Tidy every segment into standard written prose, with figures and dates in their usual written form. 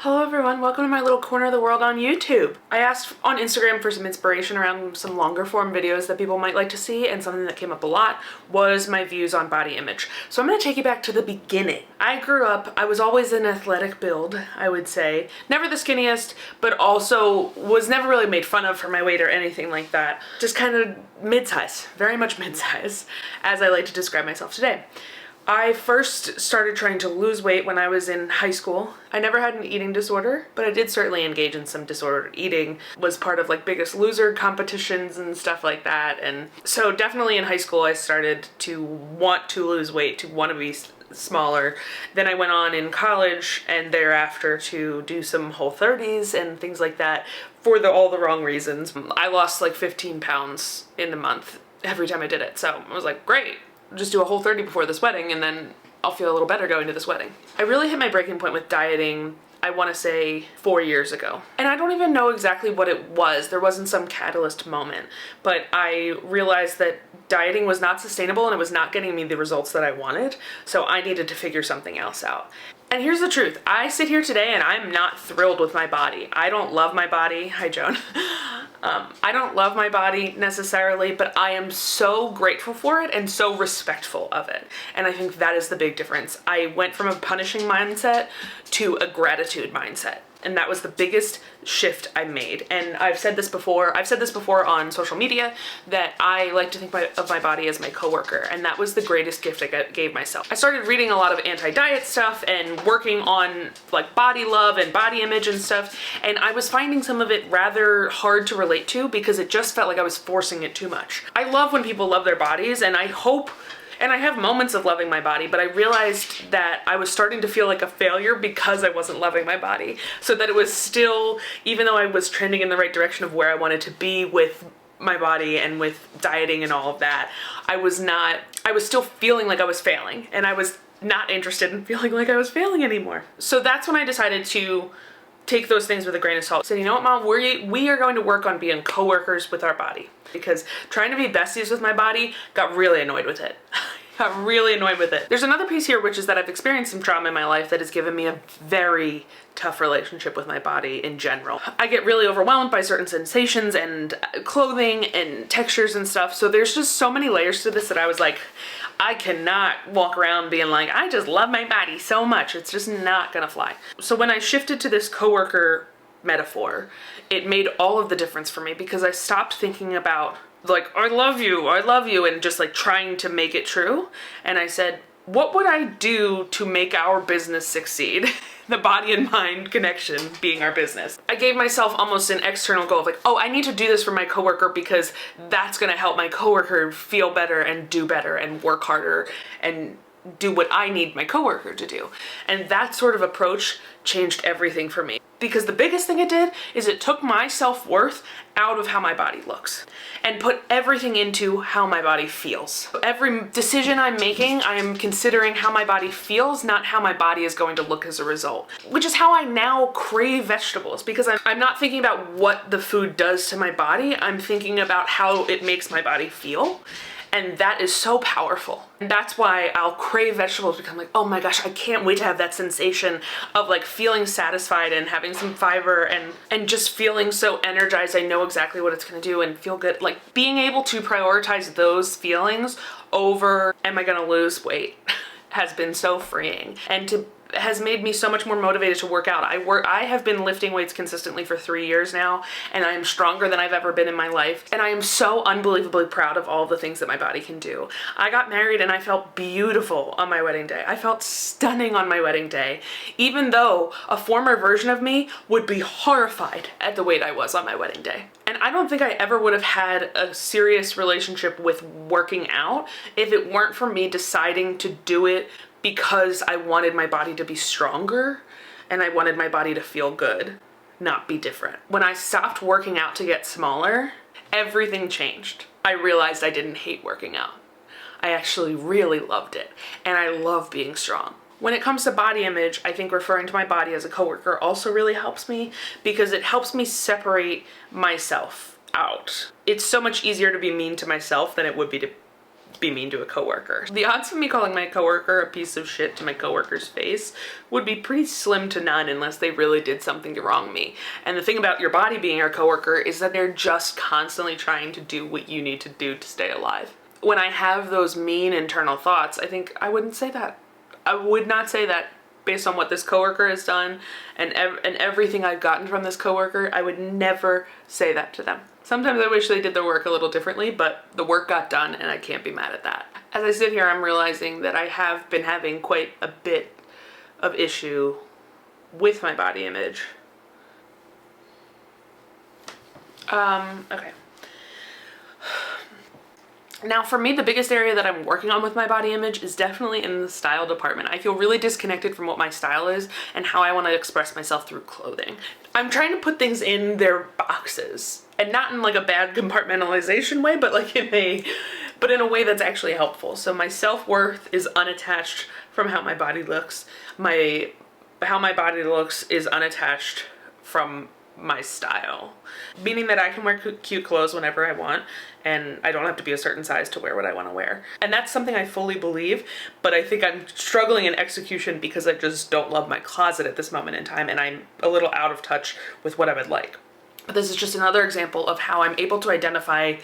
Hello everyone, welcome to my little corner of the world on YouTube. I asked on Instagram for some inspiration around some longer form videos that people might like to see, and something that came up a lot was my views on body image. So I'm going to take you back to the beginning. I grew up, I was always an athletic build, I would say. Never the skinniest, but also was never really made fun of for my weight or anything like that. Just kind of mid-size, very much mid-size, as I like to describe myself today. I first started trying to lose weight when I was in high school. I never had an eating disorder, but I did certainly engage in some disordered eating. Was part of like Biggest Loser competitions and stuff like that. And so definitely in high school I started to want to lose weight, to want to be smaller. Then I went on in college and thereafter to do some Whole30s and things like that for all the wrong reasons. I lost like 15 pounds in a month every time I did it. So I was like, great. Just do a Whole30 before this wedding and then I'll feel a little better going to this wedding. I really hit my breaking point with dieting, I want to say 4 years ago. And I don't even know exactly what it was. There wasn't some catalyst moment, but I realized that dieting was not sustainable and it was not getting me the results that I wanted. So I needed to figure something else out. And here's the truth. I sit here today and I'm not thrilled with my body. I don't love my body. Hi, Joan. I don't love my body necessarily, but I am so grateful for it and so respectful of it. And I think that is the big difference. I went from a punishing mindset to a gratitude mindset. And that was the biggest shift I made. And I've said this before on social media, that I like to think of my body as my coworker. And that was the greatest gift I gave myself. I started reading a lot of anti-diet stuff and working on like body love and body image and stuff. And I was finding some of it rather hard to relate to because it just felt like I was forcing it too much. I love when people love their bodies, and I have moments of loving my body, but I realized that I was starting to feel like a failure because I wasn't loving my body. So that it was still, even though I was trending in the right direction of where I wanted to be with my body and with dieting and all of that, I was still feeling like I was failing, and I was not interested in feeling like I was failing anymore. So that's when I decided to take those things with a grain of salt. So you know what, Mom, we are going to work on being co-workers with our body, because trying to be besties with my body got really annoyed with it. Got really annoyed with it. There's another piece here, which is that I've experienced some trauma in my life that has given me a very tough relationship with my body in general. I get really overwhelmed by certain sensations and clothing and textures and stuff. So there's just so many layers to this that I was like, I cannot walk around being like, I just love my body so much. It's just not gonna fly. So when I shifted to this coworker metaphor, it made all of the difference for me, because I stopped thinking about like, I love you, and just like trying to make it true. And I said, what would I do to make our business succeed? The body and mind connection being our business. I gave myself almost an external goal of like, oh, I need to do this for my coworker because that's gonna help my coworker feel better and do better and work harder and do what I need my coworker to do. And that sort of approach changed everything for me. Because the biggest thing it did is it took my self-worth out of how my body looks and put everything into how my body feels. Every decision I'm making, I am considering how my body feels, not how my body is going to look as a result. Which is how I now crave vegetables, because I'm not thinking about what the food does to my body, I'm thinking about how it makes my body feel. And that is so powerful. And that's why I'll crave vegetables, because I'm like, oh my gosh, I can't wait to have that sensation of like feeling satisfied and having some fiber and just feeling so energized. I know exactly what it's gonna do and feel good. Like being able to prioritize those feelings over, am I gonna lose weight, has been so freeing. And has made me so much more motivated to work out. I have been lifting weights consistently for 3 years now, and I am stronger than I've ever been in my life. And I am so unbelievably proud of all the things that my body can do. I got married and I felt beautiful on my wedding day. I felt stunning on my wedding day, even though a former version of me would be horrified at the weight I was on my wedding day. And I don't think I ever would have had a serious relationship with working out if it weren't for me deciding to do it because I wanted my body to be stronger and I wanted my body to feel good, not be different. When I stopped working out to get smaller, everything changed. I realized I didn't hate working out. I actually really loved it, and I love being strong. When it comes to body image, I think referring to my body as a coworker also really helps me, because it helps me separate myself out. It's so much easier to be mean to myself than it would be to be mean to a coworker. The odds of me calling my coworker a piece of shit to my coworker's face would be pretty slim to none unless they really did something to wrong me. And the thing about your body being your coworker is that they're just constantly trying to do what you need to do to stay alive. When I have those mean internal thoughts, I think I wouldn't say that. I would not say that based on what this coworker has done and everything I've gotten from this coworker. I would never say that to them. Sometimes I wish they did their work a little differently, but the work got done and I can't be mad at that. As I sit here, I'm realizing that I have been having quite a bit of issue with my body image. Okay. Now for me, the biggest area that I'm working on with my body image is definitely in the style department. I feel really disconnected from what my style is and how I want to express myself through clothing. I'm trying to put things in their boxes, and not in like a bad compartmentalization way, but like in a way that's actually helpful. So my self-worth is unattached from how my body looks. How my body looks is unattached from my style, meaning that I can wear cute clothes whenever I want and I don't have to be a certain size to wear what I want to wear. And that's something I fully believe, but I think I'm struggling in execution because I just don't love my closet at this moment in time and I'm a little out of touch with what I would like. But this is just another example of how I'm able to identify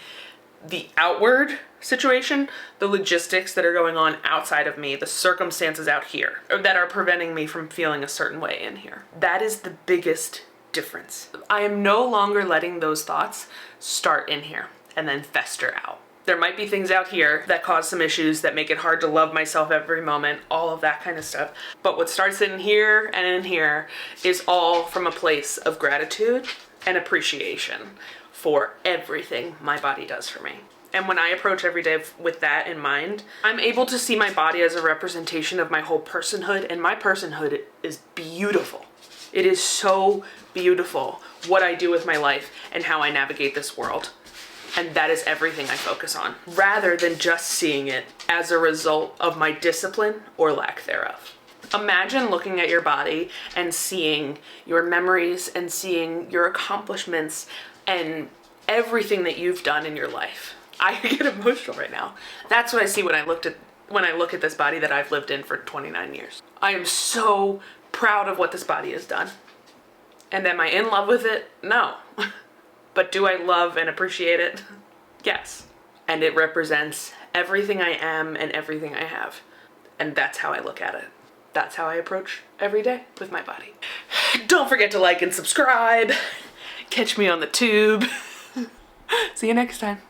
the outward situation, the logistics that are going on outside of me, the circumstances out here, or that are preventing me from feeling a certain way in here. That is the biggest difference. I am no longer letting those thoughts start in here and then fester out. There might be things out here that cause some issues that make it hard to love myself every moment, all of that kind of stuff. But what starts in here and in here is all from a place of gratitude and appreciation for everything my body does for me. And when I approach every day with that in mind, I'm able to see my body as a representation of my whole personhood, and my personhood is beautiful. It is so beautiful what I do with my life and how I navigate this world. And that is everything I focus on, rather than just seeing it as a result of my discipline or lack thereof. Imagine looking at your body and seeing your memories and seeing your accomplishments and everything that you've done in your life. I get emotional right now. That's what I see when I look at this body that I've lived in for 29 years. I am so proud of what this body has done. And am I in love with it? No. But do I love and appreciate it? Yes. And it represents everything I am and everything I have. And that's how I look at it. That's how I approach every day with my body. Don't forget to like and subscribe. Catch me on the tube. See you next time.